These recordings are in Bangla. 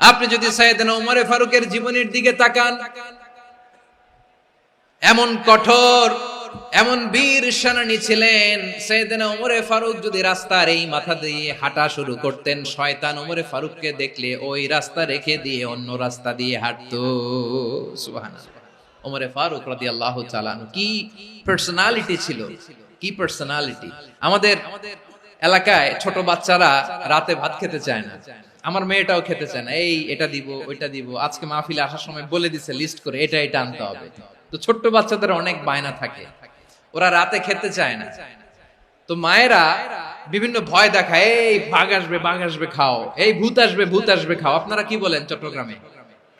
আপনি যদি সাইয়েদনা উমরে ফারুকের জীবনের দিকে তাকান, এমন কঠোর, এমন বীর সেনানী ছিলেন। সাইয়েদনা উমরে ফারুক যদি রাস্তার এই মাথা দিয়ে হাঁটা শুরু করতেন, শয়তান উমরে ফারুককে দেখলে ওই রাস্তা রেখে দিয়ে অন্য রাস্তা দিয়ে হাঁটতো। সুবহানাল্লাহ। উমরে ফারুক রাদিয়াল্লাহু তাআলা আনহু কি পার্সোনালিটি ছিল, কি পার্সোনালিটি। আমাদের এলাকায় ছোট বাচ্চারা রাতে ভাত খেতে চায় না, আমার মেয়েটাও খেতে চায় না। এই এটা দিব ওইটা দিব, আজকে মাহফিলে আসার সময় বলে দিছে লিস্ট করে এটা এটা আনতে হবে। তো ছোট্ট বাচ্চাদের অনেক বায়না থাকে, ওরা রাতে খেতে চায় না। তো মায়েরা বিভিন্ন ভয় দেখায়, এই বাঘ আসবে খাও, এই ভূত আসবে খাও। আপনারা কি বলেন চট্টগ্রামে?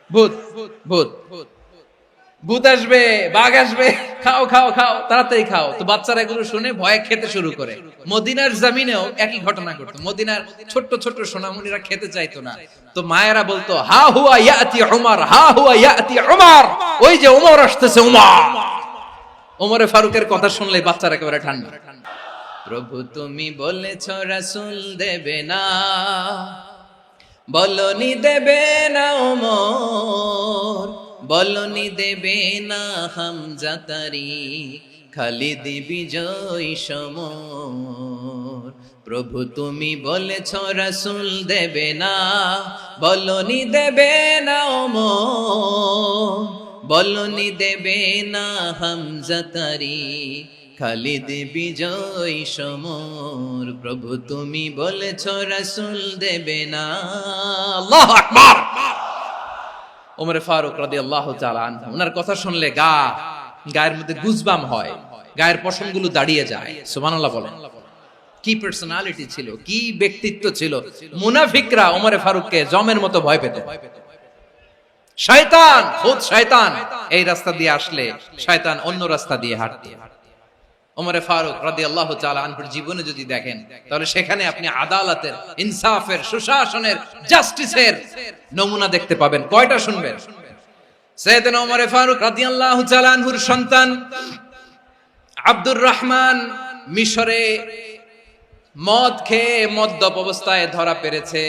ভূত ভূত ভূত আসবে, বাঘ আসবে, খাও খাও খাও, তাড়াতাড়ি খাও। তো বাচ্চারা এগুলো শুনে ভয়ে খেতে শুরু করে। মদিনার জমিনেও একই ঘটনা ঘটতো। মদিনার ছোট্ট ছোট্ট সোনামণিরা খেতে চাইতো না। তো মায়েরা বলতো, হা হুয়া ইয়াতি উমর, হা হুয়া ইয়াতি উমর, ওই যে উমর আসতেছে উমর। ওমরে ফারুকের কথা শুনলে বাচ্চারা একেবারে ঠান্ডা। প্রভু তুমি বলেছ রাসূল দেবে না, বলনি দেবে না ওমর, বলনি দেবে না হামজা তারি, খালিদ বিজয় সমর। প্রভু তুমি বলেছ রাসূল দেবে না, বলনি দেবে না ওমর, বলনি দেবে না হামজা তারি, খালিদ বিজয় সমর। প্রভু তুমি বলেছ রাসূল দেবে না। আল্লাহু আকবার। ওমরে ফারুক রাদিয়াল্লাহু তাআলা আনহু, ওনার কথা শুনলে গায়ের মধ্যে গুজবাম হয়, গায়ের পশমগুলো দাঁড়িয়ে যায়। সুবহানাল্লাহ বলেন। কি পার্সোনালিটি ছিল, কি ব্যক্তিত্ব ছিল। মুনাফিকরা ওমরে ফারুককে জমের মতো ভয় পেত। শয়তান, খুদ শয়তান এই রাস্তা দিয়ে আসলে শয়তান অন্য রাস্তা দিয়ে হাঁটত। ওমরে ফারুক রাদিয়াল্লাহু তাআলা আনহুর জীবনে যদি দেখেন, তাহলে সেখানে আপনি আদালতের, ইনসাফের, সুশাসনের, জাস্টিসের নমুনা দেখতে পাবেন। কয়টা শুনবেন? সাইয়েদনা ওমরে ফারুক রাদিয়াল্লাহু তাআলা আনহুর সন্তান আব্দুর রহমান মিশরে মদ খেয়ে মদ্যপ অবস্থায় ধরা পড়েছে।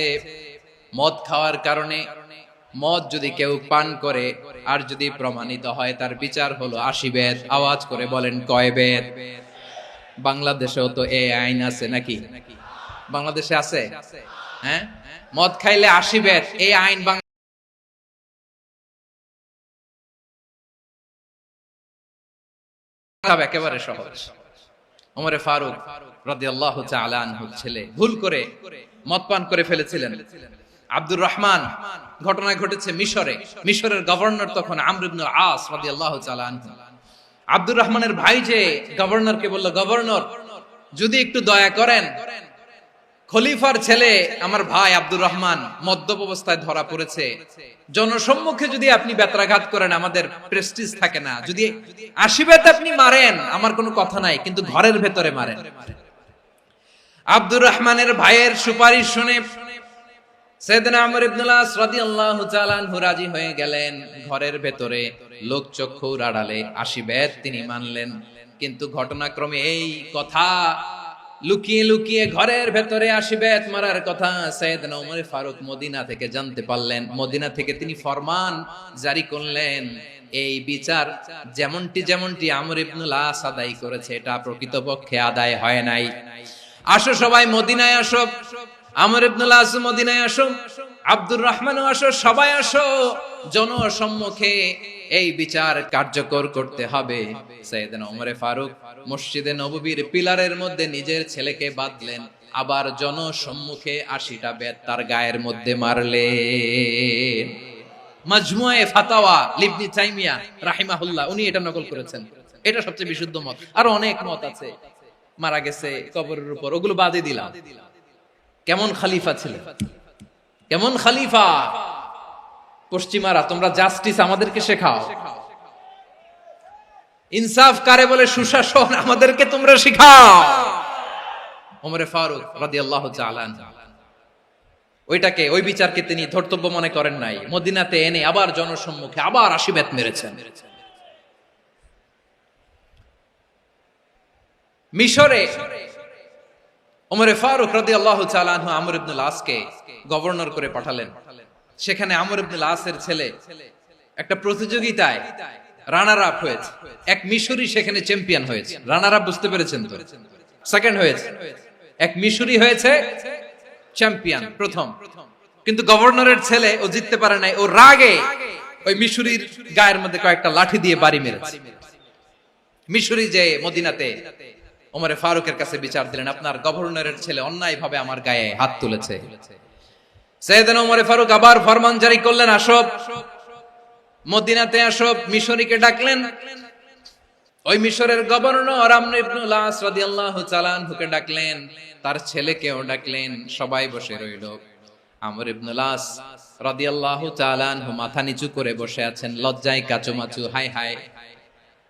মদ খাওয়ার কারণে, মদ যদি কেউ পান করে আর যদি প্রমাণিত হয়, তার বিচার হলো 80 বেত। আওয়াজ করে বলেন কয় বেত? বাংলাদেশেও তো এই আইন আছে নাকি? বাংলাদেশে আছে? হ্যাঁ, মদ খাইলে 80 বেত, এই আইন একেবারে সহজ। ওমরে ফারুক রাদিয়াল্লাহু তাআলা আনহু ছেলে ভুল করে মদ পান করে ফেলেছিলেন। আব্দুর রহমান, ঘটনা ঘটেছে মিশরে। মিশরের গভর্নর তখন আমর ইবনে আস রাদিয়াল্লাহু তাআলা আনহু। আব্দুর রহমানের ভাই যে গভর্নরকে বলল, গভর্নর যদি একটু দয়া করেন, খলিফার ছেলে আমার ভাই আব্দুর রহমান মদ্যপ অবস্থায় ধরা পড়েছে, জনসম্মুখে যদি আপনি বেত্রাঘাত করেন আমাদের প্রেস্টিজ থাকে না, যদি 80 বেত আপনি মারেন আমার কোনো কথা নাই, কিন্তু ঘরের ভেতরে মারেন। আব্দুর রহমানের ভাইয়ের সুপারিশ শুনে সাইয়েদনা আমর ইবনে আস রাদিয়াল্লাহু তাআলা আনহু রাজি হয়ে গেলেন। ঘরের ভেতরে লোকচক্ষুর আড়ালে 80 বেত তিনি মানলেন। কিন্তু ঘটনাক্রমে এই কথা লুকিয়ে লুকিয়ে ঘরের ভেতরে 80 বেত মারার কথা সাইয়েদনা ওমর ফারুক মদিনা থেকে জানতে পারলেন। মদিনা থেকে তিনি ফরমান জারি করলেন, এই বিচার যেমনটি আমর ইবনে আস আদায় করেছে, এটা প্রকৃতপক্ষে আদায় হয় নাই। আসো সবাই মদিনায় আসো, আমর ইবনে আস মদিনায় আসো, আব্দুর রহমানও আসো, সবাই আসো, জনসম্মুখে এই বিচার কার্যকর করতে হবে। সাইয়েদনা ওমর ফারুক মসজিদে নববীর পিলারের মধ্যে নিজের ছেলেকে বাঁধলেন, আবার জনসম্মুখে 80টা বেত তার গায়ের মধ্যে মারলেন। মাজমুয়ে ফাতাওয়া ইবনে তাইমিয়া রাহিমাহুল্লাহ উনি এটা নকল করেছেন। এটা সবচেয়ে বিশুদ্ধ মত। আর অনেক মত আছে, মারা গেছে কবরের উপর, ওগুলো বাদে দিলাম। কেমন খলিফা ছিলেন, কেমন খলিফা। পশ্চিমারা তোমরা জাস্টিস আমাদেরকে শেখাও, ইনসাফ কারে বলে, সুশাসন আমাদেরকে তোমরা শেখাও। ওমরে ফারুক রাদিয়াল্লাহু তাআলা আনহু ওইটাকে, ওই বিচারকে তিনি ধর্তব্য মনে করেন নাই। মদিনাতে এনে আবার জনসম্মুখে আবার 80 বেত মেরেছেন। মিশরে ওমরে ফারুক রাদিয়াল্লাহু তাআলা আনহু আমর ইবনে আসকে গভর্নর করে পাঠালেন। সেখানে আমর ইবনুল আসের ছেলে একটা প্রতিযোগিতায় রানার আপ হয়েছে, এক মিশরি সেখানে চ্যাম্পিয়ন হয়েছে। রানার আপ বুঝতে পেরেছেন তো? সেকেন্ড হয়েছে, এক মিশরি হয়েছে চ্যাম্পিয়ন প্রথম। কিন্তু গভর্নরের ছেলে ও জিততে পারে নাই, ও রাগে ওই মিশরির গায়ের মধ্যে কয়েকটা লাঠি দিয়ে বাড়ি মেরেছে। মিশরি যে মদিনাতে ওমরে ফারুকের কাছে বিচার দিলেন, আপনার গভর্নরের ছেলে অন্যায় ভাবে আমার গায়ে হাত তুলেছে। সাইয়েদনা ওমরে ফারুক আবার ফরমান জারি করলেন, আসো মদিনাতে আসো। মিশরীকে ডাকলেন। ওই মিশরের গভর্নর আমর ইবনুল আস রাদিয়াল্লাহু তাআলা আনহুকে ডাকলেন, তার ছেলেকেও ডাকলেন। সবাই বসে রইল। আমর ইবনুল আস রাদিয়াল্লাহু তাআলা আনহু মাথা নিচু করে বসে আছেন, লজ্জায় কাচুমাচু। হায় হায়,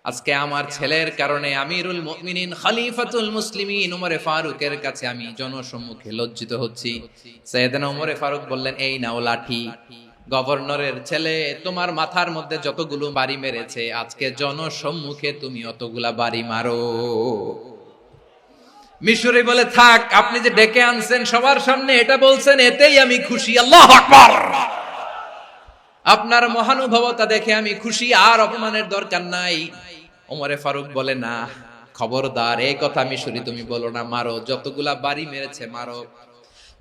আজকে আমার ছেলের কারণে আমিরুল মুমিনিন খলিফাতুল মুসলিমিন ওমরে ফারুকের কাছে আমি জনসম্মুখে লজ্জিত হচ্ছি। সাইয়েদনা ওমরে ফারুক বললেন, এই নাও লাঠি। গভর্নরের ছেলে তোমার মাথার মধ্যে যতগুলো বাড়ি মেরেছে, আজকে জনসম্মুখে তুমি অতগুলা বাড়ি মারো। মিশরি বলে, থাক, আপনি যে ডেকে আনছেন সবার সামনে এটা বলছেন, এতেই আমি খুশি। আল্লাহু আকবার। আপনার মহানুভবতা দেখে আমি খুশি, আর অপমানের দরকার নাই। ওমরে ফারুক বলে, না, খবরদার, এই কথা মিশরি তুমি বলো না, মারো, যতগুলা বাড়ি মেরেছে মারো।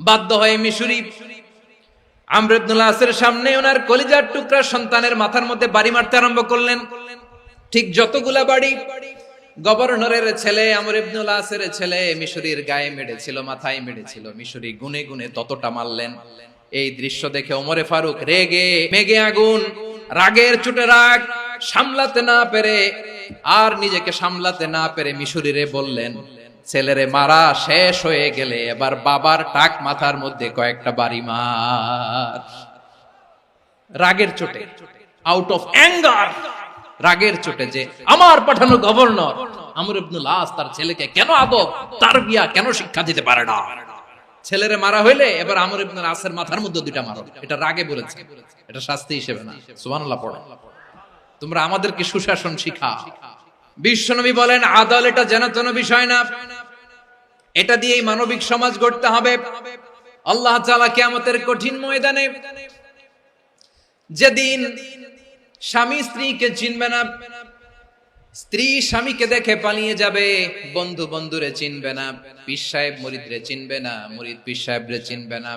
বাধ্য হয়ে মিশরি আমর ইবনুল আসের সামনে ওনার কলিজার টুকরা সন্তানের মাথার মধ্যে বাড়ি মারতে আরম্ভ করলেন। ঠিক যতগুলা বাড়ি গভর্নরের ছেলে আমর ইবনুল আসের ছেলে মিশরির গায়ে মেরেছিল, মাথায় মেরেছিল, মিশরি গুনে গুনে ততটা মারলেন। এই দৃশ্য দেখে ওমরে ফারুক রেগে মেগে আগুন, রাগের চোটে রাগ সামলাতে না পেরে, আর নিজেকে সামলাতে না পেরে মিশরিরে বললেন, ছেলেরে মারা শেষ হয়ে গেলে এবার বাবার টাক মাথার মধ্যে কয়েকটা বাড়ি মার। রাগের চোটে, আউট অফ অ্যাঙ্গার, রাগের চোটে, যে আমার পাঠানো গভর্নর আমর ইবনুল আস তার ছেলেকে কেন আদব তারবিয়া কেন শিক্ষা দিতে পারে না। ছেলেরে মারা হইলে এবার আমর ইবনুল আসের মাথার মধ্যে দুইটা মারো। এটা রাগে বলেছে, এটা শাস্তি হিসেবে না। সুবহানাল্লাহ পড়ো। তোমরা আমাদেরকে সুশাসন শিখাও। বিশ্বনবী বলেন, আদাল এটা জানাতন বিষয় না, এটা দিয়েই মানবিক সমাজ গড়তে হবে। আল্লাহ তাআলা কিয়ামতের কঠিন ময়দানে, যেদিন স্বামী স্ত্রীকে চিনবে না, স্ত্রী স্বামীকে দেখে পালিয়ে যাবে, বন্ধু বন্ধুরে চিনবে না, পীর সাহেব মুরিদরে চিনবে না, মুরিদ পীর সাহেবরে চিনবে না,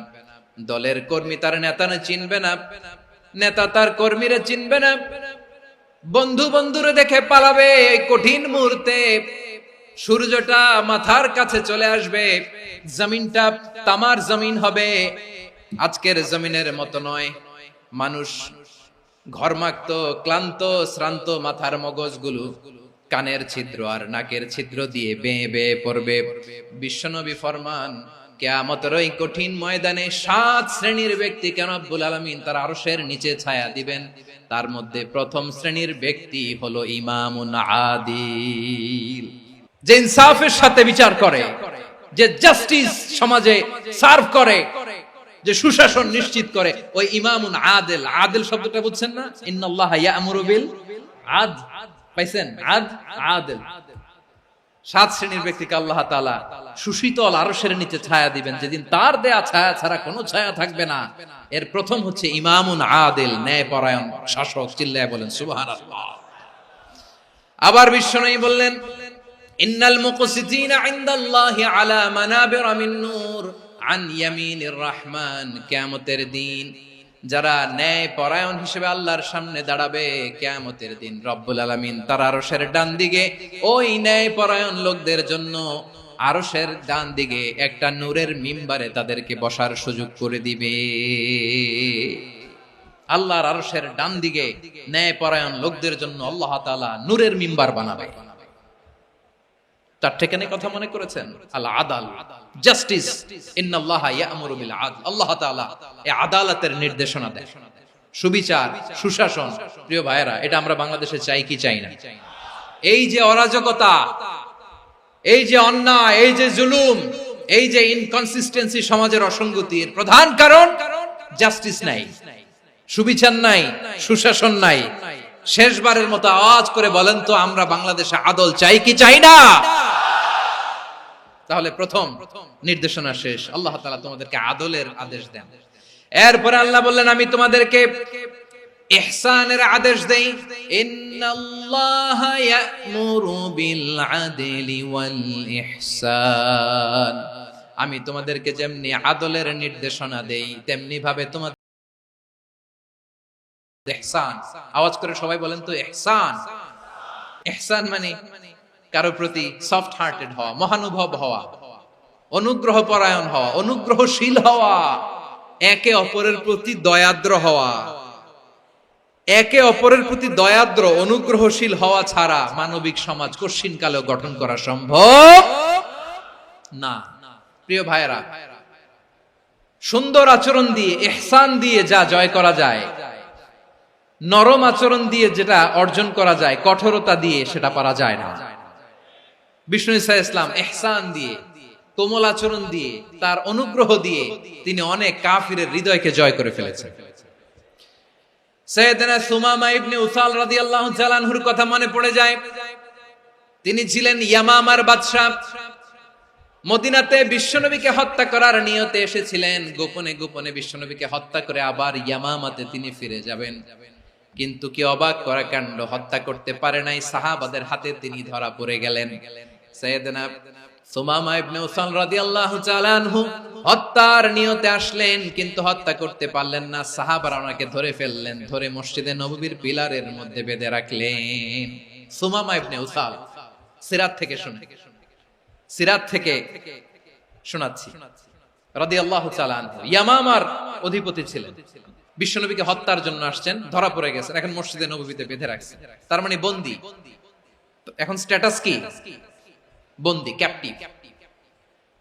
দলের কর্মী তার নেতারে চিনবে না, নেতা তার কর্মীরে চিনবে না, বন্ধু বন্ধুরে দেখে পালাবে। কঠিন মুহূর্তে সূর্যটা মাথার কাছে চলে আসবে, জমিনটা তামার জমিন হবে। আজকের জমিনের মতো নয়। মানুষ ঘর্মাক্ত, ক্লান্ত, শ্রান্ত মাথার মগজগুলো কানের ছিদ্র আর নাকের ছিদ্র দিয়ে বেয়ে বেয়ে পড়বে। বিশ্বনবী ফরমান, কিয়ামতের ওই কঠিন ময়দানে 7 শ্রেণীর ব্যক্তিকে রব্বুল আলামিন তার আরশের নিচে ছায়া দিবেন। তার মধ্যে প্রথম শ্রেণীর ব্যক্তি হলো ইমামুন আদিল, যে ইনসাফের সাথে বিচার করে, যে জাস্টিস সমাজে সার্ভ করে, যে সুশাসন নিশ্চিত করে, ওই ইমামুন আদিল। আদিল শব্দটা বুঝছেন না? ইন্নাল্লাহা ইয়া'মুরু বিল আদল। পাইছেন? আদিল। 7 শ্রেণীর ব্যক্তিকে আল্লাহ তাআলা সুশীতল আরশের নিচে ছায়া দিবেন, যেদিন তার দেয়া ছায়া ছাড়া কোনো ছায়া থাকবে না। এর প্রথম হচ্ছে ইমামুন আদিল, ন্যায়পরায়ণ শাসক। চিল্লায়ে বলেন সুবহানাল্লাহ। আবার বিশ্বনবী বললেন, ইন্নাল মুকসিতিনা ইনদাল্লাহি আলা মানাবিরা মিন নূর আন ইয়ামিনির রহমান। কিয়ামতের দিন যারা ন্যায় পরায়ণ হিসেবে আল্লাহর সামনে দাঁড়াবে, কিয়ামতের দিন রব্বুল আলামিন তার আরশের ডান দিকে ওই ন্যায় পরায়ণ লোকদের জন্য আরশের ডান দিকে একটা নূরের মিম্বারে তাদেরকে বসার সুযোগ করে দিবে। আল্লাহর আরশের ডান দিকে ন্যায় পরায়ণ লোকদের জন্য আল্লাহ তাআলা নূরের মিম্বার বানাবে। তার ঠিকানে কথা মনে করেছেন? আল আদাল, জাস্টিস। ইন্নাল্লাহা ইয়া'মুরু বিল আদল। আল্লাহ তাআলা এই আদালতের নির্দেশনা দেন, সুবিচার, সুশাসন। প্রিয় ভাইয়েরা, এটা আমরা বাংলাদেশে চাই কি চাই না? এই যে অরাজকতা, এই যে অন্যায়, এই যে জুলুম, এই যে ইনকনসিস্টেন্সি সমাজের অসঙ্গতির প্রধান কারণ জাস্টিস নাই, সুবিচার নাই, সুশাসন নাই। শেষবারের মতো আওয়াজ করে বলেন তো, আমরা বাংলাদেশে আদল চাই কি চাই না? তাহলে প্রথম নির্দেশনা শেষ। আল্লাহ তাআলা তোমাদেরকে আদলের আদেশ দেন। এরপরে আল্লাহ বললেন আমি তোমাদেরকে ইহসানের আদেশ দেই, ইন্নাল্লাহা ইয়া'মুরু বিল আদলি ওয়াল ইহসান। আমি তোমাদেরকে যেমনি আদলের নির্দেশনা দেই তেমনি ভাবে তোমাদের ইহসান। আওয়াজ করে সবাই বলেন তো ইহসান। ইহসান মানে কারো প্রতি সফট হার্টেড হওয়া, মহানুভব হওয়া, অনুগ্রহ পরায়ণ হওয়া, অনুগ্রহশীল হওয়া, একে অপরের প্রতি দয়াদ্র হওয়া। একে অপরের প্রতি দয়াদ্র অনুগ্রহশীল হওয়া ছাড়া মানবিক সমাজ কশিনকালেও গঠন করা সম্ভব না। প্রিয় ভাইরা, সুন্দর আচরণ দিয়ে, ইহসান দিয়ে যা জয় করা যায়, নরম আচরণ দিয়ে যেটা অর্জন করা যায়, কঠোরতা দিয়ে সেটা পারা যায় না। বিষ্ণু ঈসা ইসলাম ইহসান দিয়ে, কোমল আচরণ দিয়ে, তার অনুগ্রহ দিয়ে তিনি অনেক কাফিরের হৃদয়কে জয় করে ফেলেছেন। সাইয়েদনা সুমামা ইবনে উসাল রাদিয়াল্লাহু তাআলা আনহুর কথা মনে পড়ে যায়। তিনি ছিলেন ইয়ামামার বাদশা। মদিনাতে বিশ্বনবীকে হত্যা করার নিয়তে এসেছিলেন। গোপনে গোপনে বিশ্বনবীকে হত্যা করে আবার ইয়ামামাতে তিনি ফিরে যাবেন। কিন্তু কি অবাক করা কাণ্ড, হত্যা করতে পারে নাই, সাহাবাদের হাতে তিনি ধরা পড়ে গেলেন। সাইয়েদনা সুমামা ইবনে উসাল রাদিয়াল্লাহু তাআলা আনহু হত্যার নিয়তে আসলেন, কিন্তু হত্যা করতে পারলেন না। সাহাবারা ওনাকে ধরে ফেললেন, ধরে মসজিদে নববীর পিলারের মধ্যে বেঁধে রাখলেন। সুমামা ইবনে উসাল, সিরাত থেকে শুনে, সিরাত থেকে শোনাচ্ছি, রাদিয়াল্লাহু তাআলা আনহু ইয়ামামার অধিপতি ছিলেন। বিশ্বনবীকে হত্যার জন্য আসছেন, ধরা পড়ে গেছেন, এখন মসজিদে নববীতে বেঁধে রাখছেন। তার মানে বন্দী। এখন স্ট্যাটাস কি? বন্দী, ক্যাপটিভ।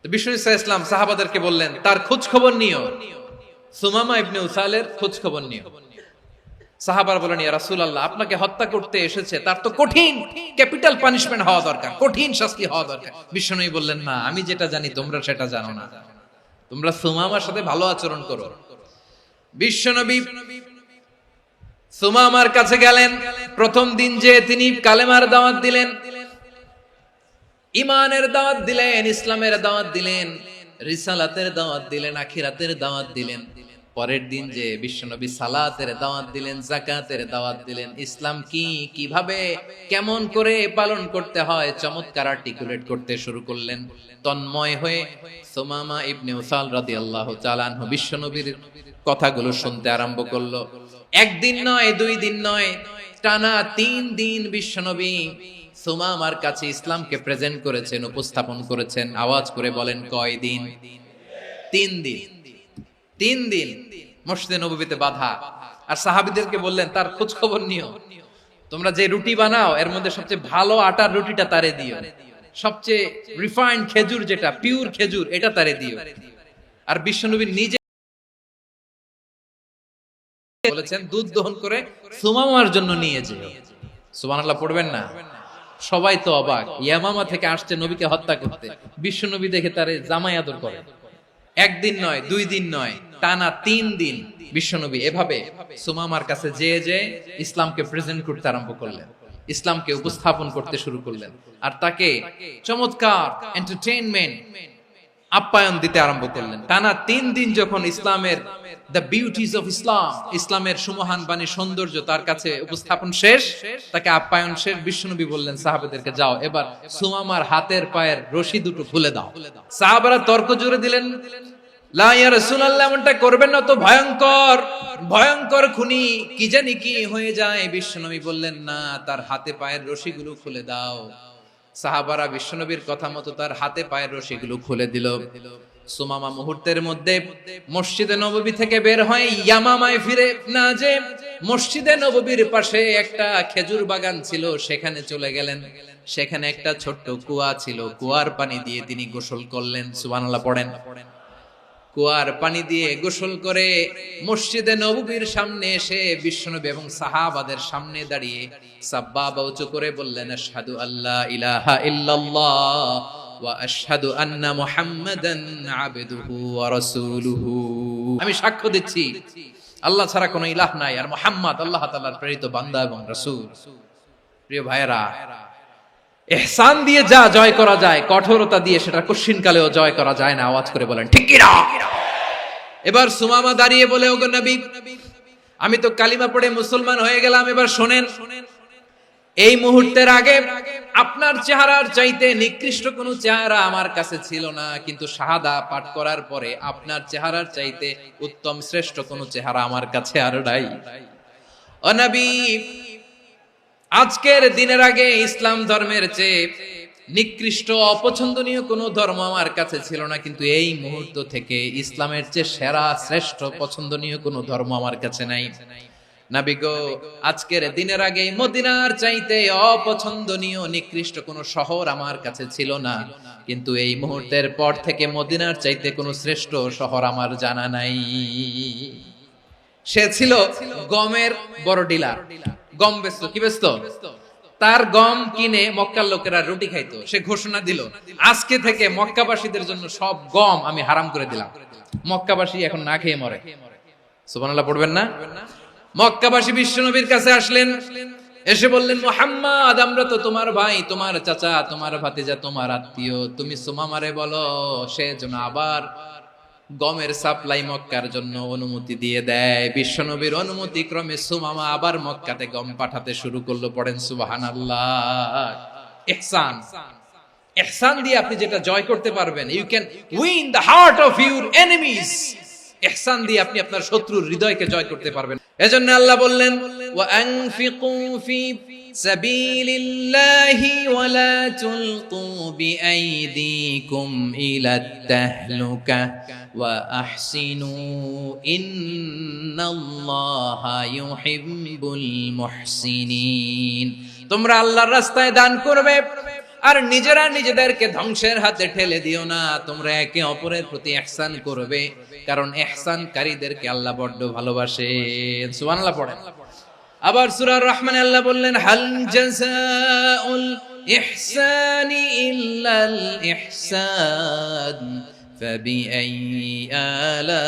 তো বিষ্ণু ঈসা ইসলাম সাহাবাদেরকে বললেন তার খোঁজ খবর নিও, সুমামা ইবনে উসালের খোঁজ খবর নিও। সাহাবারা বলেন ইয়া রাসূলুল্লাহ, আপনাকে হত্যা করতে এসেছে, তার তো কঠিন ক্যাপিটাল পানিশমেন্ট হওয়া দরকার, কঠিন শাস্তি হওয়া দরকার। বিশ্বনবী বললেন না, আমি যেটা জানি তোমরা সেটা জানো না, তোমরা সুমামার সাথে ভালো আচরণ করো। বিশ্বনবী সুমামার কাছে গেলেন। প্রথম দিন যে তিনি কালেমার দাওয়াত দিলেন, ইমানের দাওয়াত দিলেন, ইসলামের দাওয়াত দিলেন, রিসালাতের দাওয়াত দিলেন, আখিরাতের দাওয়াত দিলেন। পরের দিন যে বিশ্বনবী সালাতের দাওয়াত দিলেন, যাকাতের দাওয়াত দিলেন, ইসলাম কি, কিভাবে, কেমন করে পালন করতে হয় চমৎকার আর্টিকুলেট করতে শুরু করলেন। তন্ময় হয়ে সুমামা ইবনে উসাল রাদিয়াল্লাহু তাআলা আনহু বিশ্বনবীর কথাগুলো শুনতে আরম্ভ করলো। একদিন নয়, দুই দিন নয়, টানা 3 দিন বিশ্বনবী সুমামার কাছে ইসলামকে প্রেজেন্ট করেছেন, উপস্থাপন করেছেন। আওয়াজ করে বলেন কয় দিন? 3 দিন। 3 দিন মসজিদে নববীতে বাধা। আর সাহাবীদেরকে বললেন তার খোঁজ খবর নিও, তোমরা যে রুটি বানাও এর মধ্যে সবচেয়ে ভালো আটার রুটিটা তারে দিও, সবচেয়ে রিফাইন্ড খেজুর, যেটা পিওর খেজুর, এটা তারে দিও। আর বিশ্বনবী নিজে বলেছেন দুধ দহন করে সুমামার জন্য নিয়ে যেও। সুবহানাল্লাহ পড়বেন না? সবাই তো অবাক, ইয়ামামা থেকে আসছে নবীকে হত্যা করতে, বিশ্বনবী দেখে তারে জামাই আদর করে। একদিন নয়, 2 দিন নয়, টানা 3 দিন বিশ্বনবী এভাবে সুমামার কাছে যে ইসলামকে প্রেজেন্ট করতে আরম্ভ করলেন, ইসলামকে উপস্থাপন করতে শুরু করলেন। আর তাকে চমৎকার এন্টারটেইনমেন্ট, আপ্যায়ন দিতে আরম্ভ করলেন। টানা 3 দিন যখন ইসলামের দ্য বিউটিজ অফ ইসলাম, ইসলামের সুমহান বাণী, সৌন্দর্য তার কাছে উপস্থাপন শেষ, তাকে আপ্যায়ন শেষ, বিশ্বনবী বললেন সাহাবাদেরকে যাও এবার সুমামার হাতের পায়ের রশি দুটো খুলে দাও। সাহাবারা তর্ক জুড়ে দিলেন, লা ইয়া রাসূলুল্লাহ, এমনটা করবেন না, তো ভয়ঙ্কর ভয়ঙ্কর খুনি, কি জানি কি হয়ে যায়। বিশ্বনবী বললেন না, তার হাতে পায়ের রশিগুলো খুলে দাও। সাহাবারা বিশ্বনবীর কথা মতো তার হাতে পায়ের রশিগুলো খুলে দিল। সুমামা মুহূর্তের মধ্যে মসজিদে নববী থেকে বের হয়, ইয়ামামায় ফিরে না যে মসজিদে নববীর পাশে একটা খেজুর বাগান ছিল সেখানে চলে গেলেন। সেখানে একটা ছোট্ট কুয়া ছিল, কুয়ার পানি দিয়ে তিনি গোসল করলেন। সুবহানাল্লাহ পড়েন। কুয়ার পানি দিয়ে গোসল করে মসজিদে নববীর সামনে এসে বিশ্বনবী এবং সাহাবাদের সামনে দাঁড়িয়ে সাব্বাবা উঁচু করে বললেন, আশহাদু আল্লা ইলাহা ইল্লাল্লাহ ওয়া আশহাদু আন্না মুহাম্মাদান আবদুহু ওয়া রাসূলুহু। আমি সাক্ষ্য দিচ্ছি আল্লাহ ছাড়া কোনো ইলাহ নাই, আর মুহাম্মদ আল্লাহ তাআলার প্রেরিত বান্দা এবং রাসূল। প্রিয় ভাইরা, ইহসান দিয়ে যা জয় করা যায়, কঠোরতা দিয়ে সেটা কঠিন কালেও জয় করা যায় না। আওয়াজ করে বলেন ঠিক কি না? এবার সুমামা দাঁড়িয়ে বলে, ওগো নবী, আমি তো কালিমা পড়ে মুসলমান হয়ে গেলাম, এবার শোনেন, এই মুহূর্তের আগে আপনার চেহারার চাইতে নিকৃষ্ট কোনো চেহারা আমার কাছে ছিল না, কিন্তু শাহাদা পাঠ করার পরে আপনার চেহারার চাইতে উত্তম শ্রেষ্ঠ কোনো চেহারা আমার কাছে আর নাই। ও নবী, আজকের দিনের আগে ইসলাম ধর্মের চেয়ে নিকৃষ্ট অপছন্দনীয় কোনো ধর্ম আমার কাছে ছিল না, কিন্তু এই মুহূর্ত থেকে ইসলামের চেয়ে সেরা শ্রেষ্ঠ পছন্দনীয় কোনো ধর্ম আমার কাছে নাই। নবী গো, আজকের দিনের আগে মদিনার চাইতে অপছন্দনীয় নিকৃষ্ট কোনো শহর আমার কাছে ছিল না, কিন্তু এই মুহূর্তের পর থেকে মদিনার চাইতে কোনো শ্রেষ্ঠ শহর আমার জানা নাই। সে ছিল গমের বড় ডিলার, গম বেচতো। কি বেচতো? তার গম কিনে মক্কার লোকেরা রুটি খাইতো। সে ঘোষণা দিল, আজকে থেকে মক্কাবাসীদের জন্য সব গম আমি হারাম করে দিলাম, মক্কাবাসী এখন না খেয়ে মরে। সুবহানাল্লাহ পড়বেন না? মক্কাবাসী বিশ্বনবীর কাছে আসলেন, এসে বললেন, মুহাম্মদ, আমরা তো তোমার ভাই, তোমার চাচা, তোমার ভাতিজা, তোমার আত্মীয়, তুমি সুমামারে বলো সে যেন আবার গমের সাপ্লাই মক্কার জন্য অনুমতি দিয়ে দেয়। বিশ্বনবীর অনুমতি ক্রমে সুমামা আবার মক্কাতে গম পাঠাতে শুরু করলো। পড়েন সুবহানাল্লাহ। ইহসান, ইহসান দিয়ে আপনি যেটা জয় করতে পারবেন, you can win the heart of your enemies. ইহসান দিয়ে আপনি আপনার শত্রুর হৃদয়কে জয় করতে পারবেন। এজন্য আল্লাহ বললেন, ওয়া আনফিকু ফি সাবিলিল্লাহি ওয়া লা তুলকু বিআইদিকুম ইলাত তাহলুকা ওয়া আহসিনু ইন্নাল্লাহা ইউহিব্বুল মুহসিনিন। তোমরা আল্লাহর রাস্তায় দান করবে আর নিজেরা নিজেদেরকে ধ্বংসের হাতে ঠেলে দিও না। তোমরা একে অপরের প্রতি ইহসান করবে, কারণ ইহসানকারীদেরকে আল্লাহ বড় ভালোবাসেন। সুবহানাল্লাহ পড়েন। আবার সূরা রহমানে আল্লাহ বললেন, হাল জাযাউল ইহসানি ইল্লাল ইহসান ফাবিআইয়ি আলা,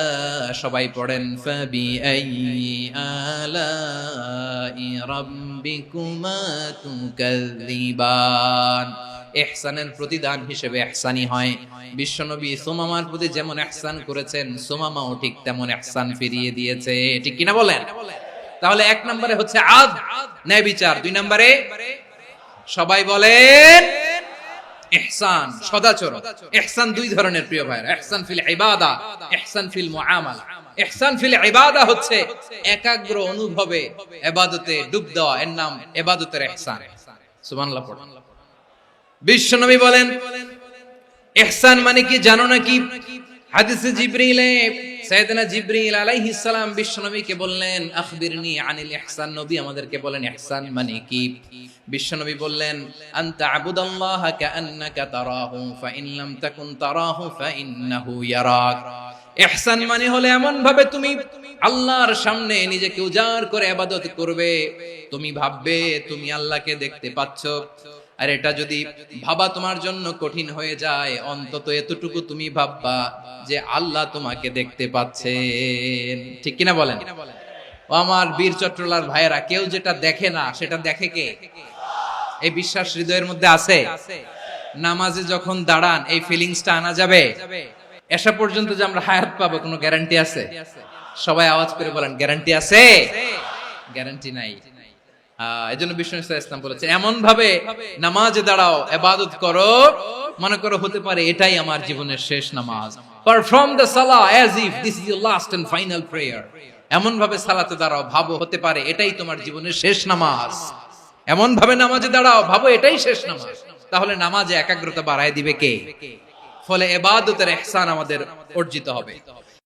সবাই পড়েন, ফাবিআইয়ি আলাই রাব্বিকুমা তুকাযযিবান। ইহসানের প্রতিদান হিসেবে ইহসানি হয়। বিশ্বনবী সুমামার প্রতি যেমন ইহসান করেছেন, সুমামাও ঠিক তেমন ইহসান ফিরিয়ে দিয়েছে। ঠিক কিনা বলেন? তাহলে এক নম্বরে হচ্ছে আদ, ন্যায় বিচার। দুই নম্বরে সবাই বলেন ইহসান, সদাচরণ। ইহসান দুই ধরনের প্রিয় ভাইরা, ইহসান ফিল ইবাদা, ইহসান ফিল মুআমালা। ইহসান ফিল ইবাদা হচ্ছে একাগ্র অনুভবে ইবাদতে ডুব দেওয়া, এর নাম ইবাদতের ইহসান। সুবহানাল্লাহ পড়ুন। বিশ্বনবী বলেন, ইহসান মানে কি জানো নাকি? হাদিসে জিবরিলে সাইয়েদনা জিবরিল আলাইহিস সালাম বিশ্বনবীকে বললেন, আখবিরনি আনিল ইহসান। নবী আমাদেরকে বলেন ইহসান মানে কি? বিশ্বনবী বললেন, আনতা আবুদাল্লাহা কাআন্নাকা তারাহু ফাইন লাম তাকুন তারাহু ফাইন্নাহু ইয়ারাক। ইহসান মানে হলো এমন ভাবে তুমি আল্লাহর সামনে নিজেকে উজাড় করে ইবাদত করবে, তুমি ভাববে তুমি আল্লাহকে দেখতে পাচ্ছ। আর এটা যদি ভাবা তোমার জন্য কঠিন হয়ে যায়, অন্তত এতটুকু তুমি ভাববা যে আল্লাহ তোমাকে দেখতে পাচ্ছেন। ঠিক কিনা বলেন? ও আমার বীর চট্টলার ভাইয়েরা, কেউ যেটা দেখে না সেটা দেখে কে? এই বিশ্বাস হৃদয়ের মধ্যে আছে? নামাজে যখন দাঁড়ান এই ফিলিংসটা আনা যাবে? এসা পর্যন্ত যে আমরা হায়াত পাবো কোনো গ্যারান্টি আছে? সবাই আওয়াজ করে বলেন, গ্যারান্টি আছে? গ্যারান্টি নাই। এজন্য বিষ্ণু ইসলাম বলেছে, এমন ভাবে নামাজে দাঁড়াও, ইবাদত করো, মনে করো হতে পারে এটাই আমার জীবনের শেষ নামাজ। পারফর্ম দ্য সালাহ as if this is your last and final prayer. এমন ভাবে সালাতে দাঁড়াও, ভাবো হতে পারে এটাই তোমার জীবনের শেষ নামাজ। এমন ভাবে নামাজে দাঁড়াও, ভাবো এটাই শেষ নামাজ। তাহলে নামাজে একাগ্রতা বাড়ায় দিবে কে? ফলে ইবাদতের ইহসান আমাদের অর্জিত হবে।